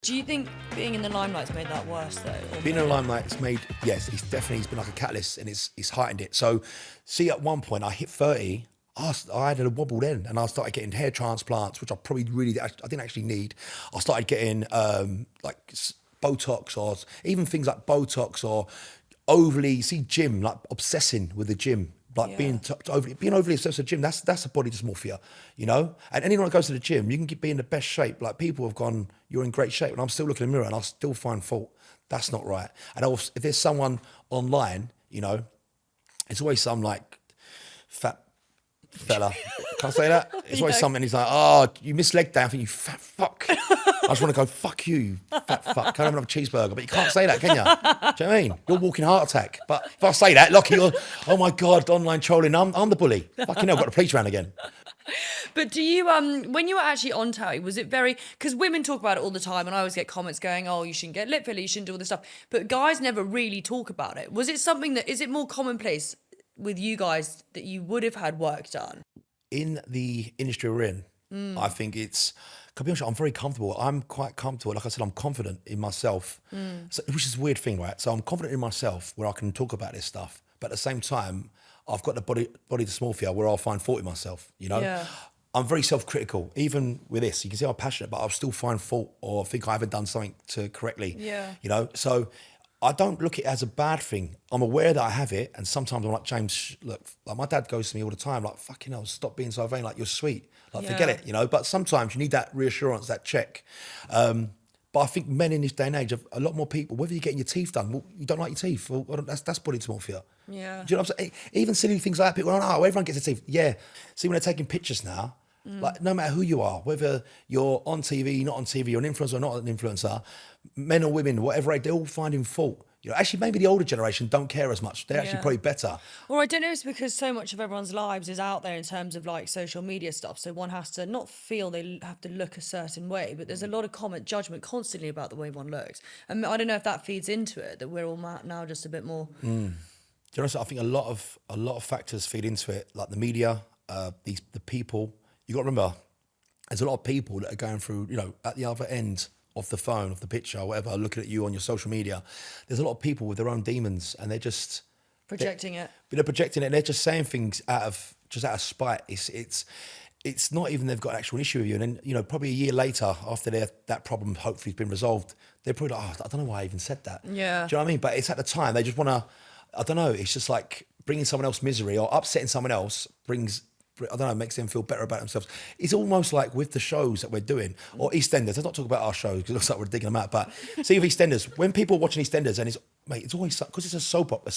Do you think being in the limelight's made that worse though? Being in the limelight, it's made, yes, it's been like a catalyst, and it's heightened it. So, see, at one point I hit 30, I had a wobble then, and I started getting hair transplants, which I didn't actually need. I started getting Botox, or even things like Botox, or gym, like obsessing with the gym. Like being overly obsessed with the gym, that's a body dysmorphia, you know? And anyone that goes to the gym, you can be in the best shape. Like, people have gone, you're in great shape, and I'm still looking in the mirror and I'll still find fault. That's not right. And also, if there's someone online, you know, it's always some like fat fella. Can I say that? It's always something, he's like, oh, you missed leg day. I think, you fat fuck. I just want to go, fuck you fat fuck. Can't have another cheeseburger. But you can't say that, can you? Do you know what I mean? You're a walking heart attack. But if I say that, Lockie, you're, oh my God, online trolling, I'm the bully. Fucking hell, I've got the police around again. But do you, when you were actually on TOWIE, was it very, because women talk about it all the time, and I always get comments going, oh, you shouldn't get lip filler, you shouldn't do all this stuff. But guys never really talk about it. Was it something that, is it more commonplace with you guys that you would have had work done? In the industry we're in, I think it's, to be honest, I'm very comfortable. I'm quite comfortable. Like I said, I'm confident in myself, so, which is a weird thing, right? So I'm confident in myself where I can talk about this stuff, but at the same time, I've got the body dysmorphia where I'll find fault in myself, you know? Yeah. I'm very self-critical, even with this. You can see I'm passionate, but I'll still find fault or think I haven't done something correctly, you know? So I don't look at it as a bad thing. I'm aware that I have it, and sometimes I'm like, James, look, like my dad goes to me all the time, like, fucking hell, stop being so vain, like, you're sweet. Like, forget it, you know? But sometimes you need that reassurance, that check. But I think men in this day and age have a lot more people, whether you're getting your teeth done, well, you don't like your teeth, well, that's body dysmorphia. Yeah. Do you know what I'm saying? Even silly things like that, people are like, oh, everyone gets their teeth. Yeah. See, when they're taking pictures now, like, no matter who you are, whether you're on TV, not on TV, you're an influencer or not an influencer, men or women, whatever, they're all finding fault. You know, actually, maybe the older generation don't care as much. They're actually probably better. Or I don't know, it's because so much of everyone's lives is out there in terms of like social media stuff. So one has to not feel they have to look a certain way, but there's a lot of judgment constantly about the way one looks. And I don't know if that feeds into it, that we're all now just a bit more. Do you know what? I think a lot of factors feed into it, like the media, the people. You got to remember, there's a lot of people that are going through, you know, at the other end of the phone, of the picture, or whatever, looking at you on your social media. There's a lot of people with their own demons, and they're just Projecting it. They're projecting it, and they're just saying things out of spite. It's not even they've got an actual issue with you. And then, you know, probably a year later, after that problem hopefully has been resolved, they're probably like, oh, I don't know why I even said that. Yeah. Do you know what I mean? But it's at the time, they just want to, I don't know, it's just like bringing someone else misery or upsetting someone else I don't know, makes them feel better about themselves. It's almost like with the shows that we're doing, or EastEnders. Let's not talk about our shows because it looks like we're digging them out. But see, with EastEnders, when people are watching EastEnders, and it's always, because it's a soap,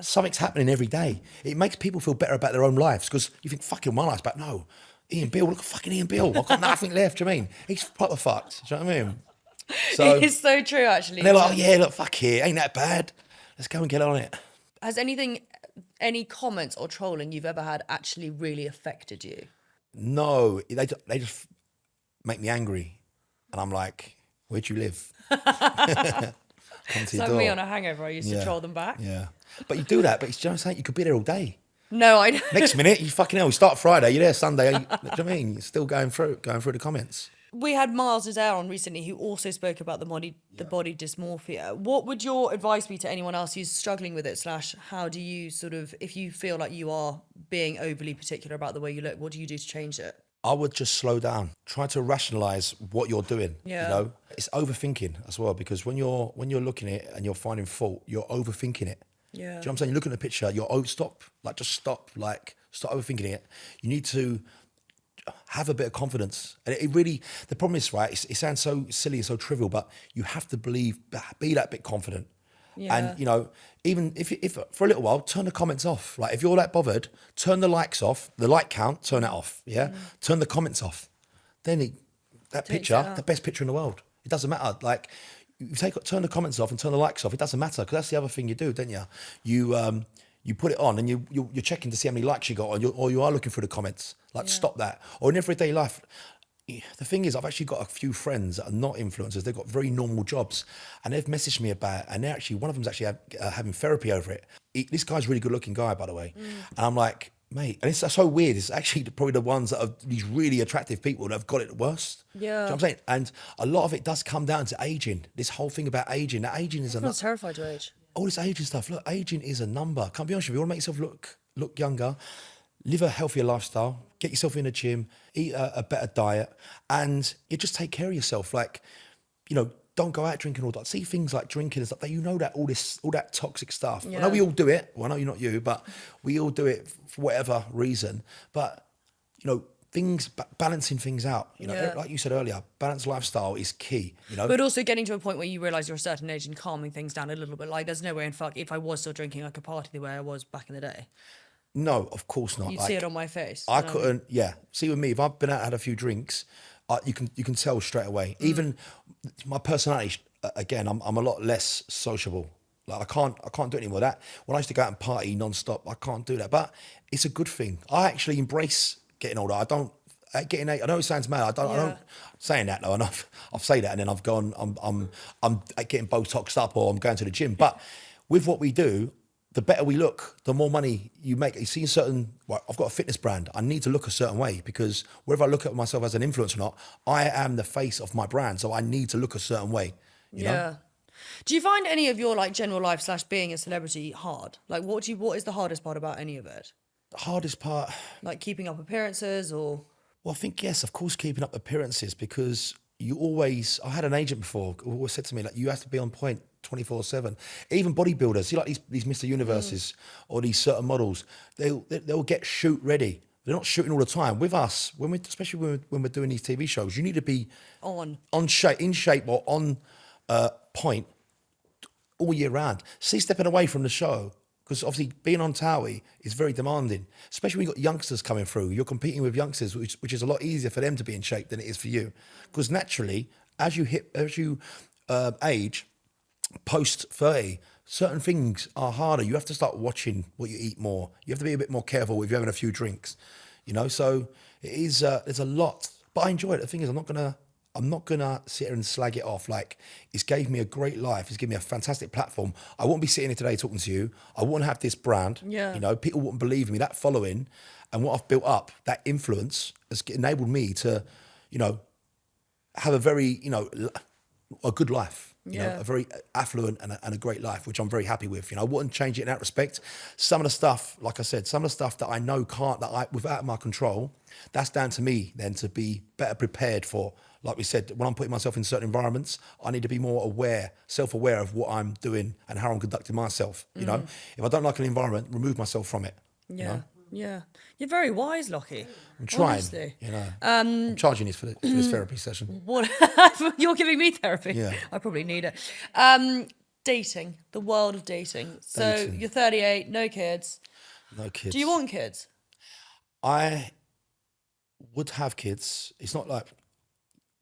something's happening every day. It makes people feel better about their own lives, because you think, fucking, my life's back. No, Ian Beale, look at fucking Ian Beale. I've got nothing left. Do you know what I mean? He's proper fucked. Do you know what I mean? So, it's so true, actually. And they're like, oh, yeah, look, fuck it, ain't that bad. Let's go and get on it. Has any comments or trolling you've ever had actually really affected you? No, they just make me angry, and I'm like, where do you live? Come to your Like door. me on a hangover, I used to troll them back. Yeah, but you do that, but it's just saying you could be there all day. No, I don't. Next minute, you fucking hell, you start Friday, you're there Sunday. Do you know what I mean? You're still going through the comments. We had Miles Nazar on recently, who also spoke about the body dysmorphia. What would your advice be to anyone else who's struggling with it? / how do you sort of, if you feel like you are being overly particular about the way you look, what do you do to change it? I would just slow down. Try to rationalize what you're doing. Yeah. You know, it's overthinking as well, because when you're looking at it and you're finding fault, you're overthinking it. Yeah. Do you know what I'm saying? You look at the picture, stop overthinking it. You need to have a bit of confidence. And it really, the problem is, right, it sounds so silly and so trivial, but you have to be that bit confident. Yeah. And, you know, even if for a little while, turn the comments off. Like, if you're that bothered, turn the likes off, the like count, turn that off, yeah? Turn the comments off. Then that picture, the best picture in the world. It doesn't matter. Like, turn the comments off and turn the likes off. It doesn't matter, because that's the other thing you do, don't you? You put it on and you're checking to see how many likes you got, or you are looking through the comments. Like, stop that. Or in everyday life, the thing is, I've actually got a few friends that are not influencers. They've got very normal jobs, and they've messaged me about it, and one of them's actually having therapy over it. This guy's a really good looking guy, by the way. And I'm like, Mate, and it's so weird. It's actually probably the ones that are these really attractive people that have got it worst. Yeah. Do you know what I'm saying? And a lot of it does come down to aging. This whole thing about aging. That aging is Everyone's terrified to age. all this aging stuff. Look, aging is a number. Can't be honest with you. You want to make yourself look younger, live a healthier lifestyle, get yourself in the gym, eat a better diet, and you just take care of yourself. Like, you know, don't go out drinking all that. See things like drinking and stuff. That you know that all that toxic stuff. I know we all do it. Well, I know you're not you, but we all do it for whatever reason. But you know, balancing things out. You know, like you said earlier, balanced lifestyle is key. You know, But also getting to a point where you realise you're a certain age and calming things down a little bit. Like, there's no way in fuck, if I was still drinking, I could party the way I was back in the day. no, of course not. You'd Like, see it on my face. I couldn't. Yeah, see with me, if I've been out and had a few drinks, you can tell straight away. Even my personality. Again, I'm a lot less sociable. Like I can't do it anymore. That when I used to go out and party non-stop, I can't do that. But it's a good thing. I actually embrace getting older. I don't getting. I know it sounds mad. I don't saying that though. And I've say that, and then I've gone. I'm getting Botoxed up, or I'm going to the gym. But with what we do, the better we look, the more money you make. You see certain. Well, I've got a fitness brand. I need to look a certain way because whether I look at myself as an influencer or not, I am the face of my brand. So I need to look a certain way. You know? Do you find any of your like general life / being a celebrity hard? Like, what is the hardest part about any of it? The hardest part, Like keeping up appearances or? well, I think yes, of course, keeping up appearances because you always. I had an agent before who always said to me like, you have to be on point 24/7. Even bodybuilders, see like these Mr. Universes or these certain models, they'll get shoot ready. They're not shooting all the time. With us, especially when we're doing these TV shows, you need to be in shape or on point all year round. See, stepping away from the show, because obviously being on TOWIE is very demanding, especially when you've got youngsters coming through. You're competing with youngsters, which is a lot easier for them to be in shape than it is for you. Because naturally, as you age, post 30, certain things are harder. You have to start watching what you eat more. You have to be a bit more careful if you're having a few drinks, you know. So it is. There's a lot, but I enjoy it. The thing is, I'm not gonna sit here and slag it off. Like, it's gave me a great life. It's given me a fantastic platform. I wouldn't be sitting here today talking to you. I wouldn't have this brand. Yeah. You know, people wouldn't believe me. That following and what I've built up, that influence has enabled me to, you know, have a very, you know, a good life. You know, a very affluent and a great life, which I'm very happy with. You know, I wouldn't change it in that respect. Some of the stuff, like I said, some of the stuff that I know without my control, that's down to me then to be better prepared for. Like we said, when I'm putting myself in certain environments, I need to be more self-aware of what I'm doing and how I'm conducting myself. You know, if I don't like an environment, remove myself from it. Yeah. You know? Yeah. You're very wise, Lockie. I'm trying. Honestly. You know, I'm charging this for this therapy session. What? You're giving me therapy. Yeah. I probably need it. Dating, the world of dating. So Dating. you're 38, no kids. No kids. Do you want kids? I would have kids. It's not like,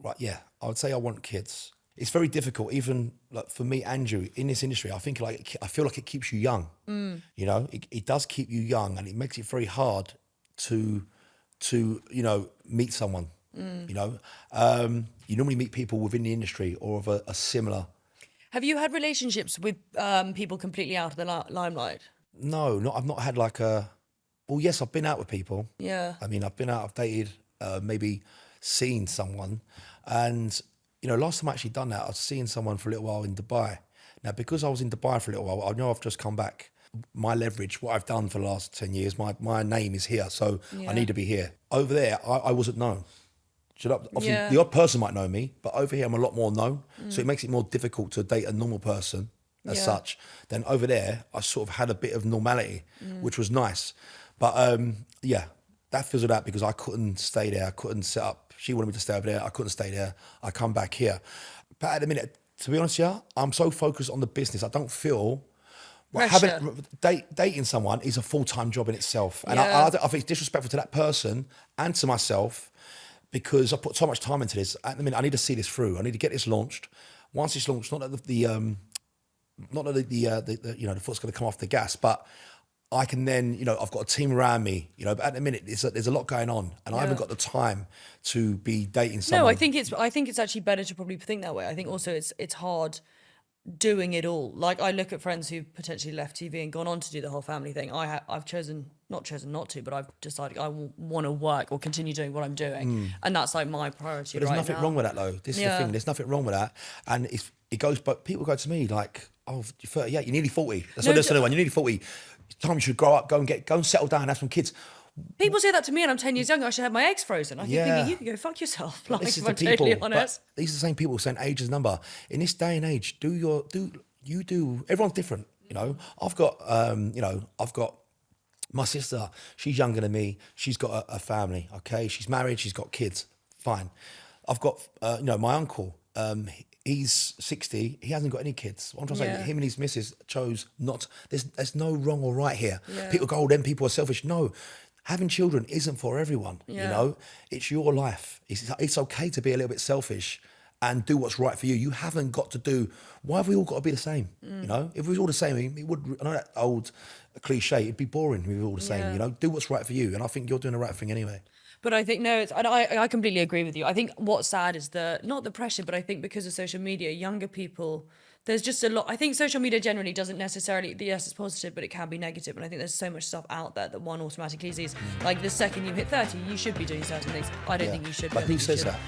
right, yeah, I would say I want kids. It's very difficult, even like for me, Andrew, in this industry. I feel like it keeps you young. You know, it does keep you young, and it makes it very hard to you know, meet someone. You know, you normally meet people within the industry or of a similar. Have you had relationships with people completely out of the limelight? No, I've not had like a. Well, yes, I've been out with people. Yeah. I mean, I've been out. I've dated, maybe seen someone, and. You know, last time I actually done that, I was seeing someone for a little while in Dubai. Now, because I was in Dubai for a little while, I know I've just come back. My leverage, what I've done for the last 10 years, my name is here, so I need to be here. Over there, I wasn't known. Obviously, the odd person might know me, but over here, I'm a lot more known. So it makes it more difficult to date a normal person as such. Then over there, I sort of had a bit of normality, which was nice. But yeah, that fizzled out because I couldn't stay there. I couldn't set up. She wanted me to stay over there. I couldn't stay there. I come back here. But at the minute, to be honest, I'm so focused on the business. I don't feel like dating someone is a full-time job in itself. And I think it's disrespectful to that person and to myself because I put so much time into this. At the minute, I need to see this through. I need to get this launched. Once it's launched, not that the you know, the foot's going to come off the gas, but I can then, you know, I've got a team around me, you know, but at the minute there's a lot going on and I haven't got the time to be dating someone. No, I think it's actually better to probably think that way. I think also it's hard doing it all. Like I look at friends who potentially left TV and gone on to do the whole family thing. I've chosen not chosen not to, but I've decided I want to work or continue doing what I'm doing, and that's like my priority. But there's right nothing now. wrong with that though. This is the thing. There's nothing wrong with that, and it goes. But people go to me like, "Oh, you're 38. You're nearly 40." That's what they're saying. You're nearly 40. It's time you should grow up, go and settle down, have some kids. People say that to me, and I'm 10 years younger. I should have my eggs frozen. I keep Yeah. thinking, you can go fuck yourself. Like, This is if the I'm people. totally honest. But these are the same people saying age is a number. In this day and age, everyone's different. You know, I've got my sister. She's younger than me. She's got a family. Okay, she's married. She's got kids. Fine. I've got my uncle. He's 60. He hasn't got any kids. What I'm trying to say, him and his missus chose not. There's no wrong or right here. Yeah. People go, "Oh, them people are selfish." No, having children isn't for everyone. Yeah. You know, it's your life. It's okay to be a little bit selfish and do what's right for you. You haven't got to do. Why have we all got to be the same? You know, if we was all the same, it would. I know that old cliche. It'd be boring if we were all the same. Yeah. You know, do what's right for you, and I think you're doing the right thing anyway. But I think, no, I completely agree with you. I think what's sad is not the pressure, but I think because of social media, younger people, there's just a lot. I think social media generally doesn't necessarily, yes, it's positive, but it can be negative. And I think there's so much stuff out there that one automatically sees. Like the second you hit 30, you should be doing certain things. I don't think you should. But who says that?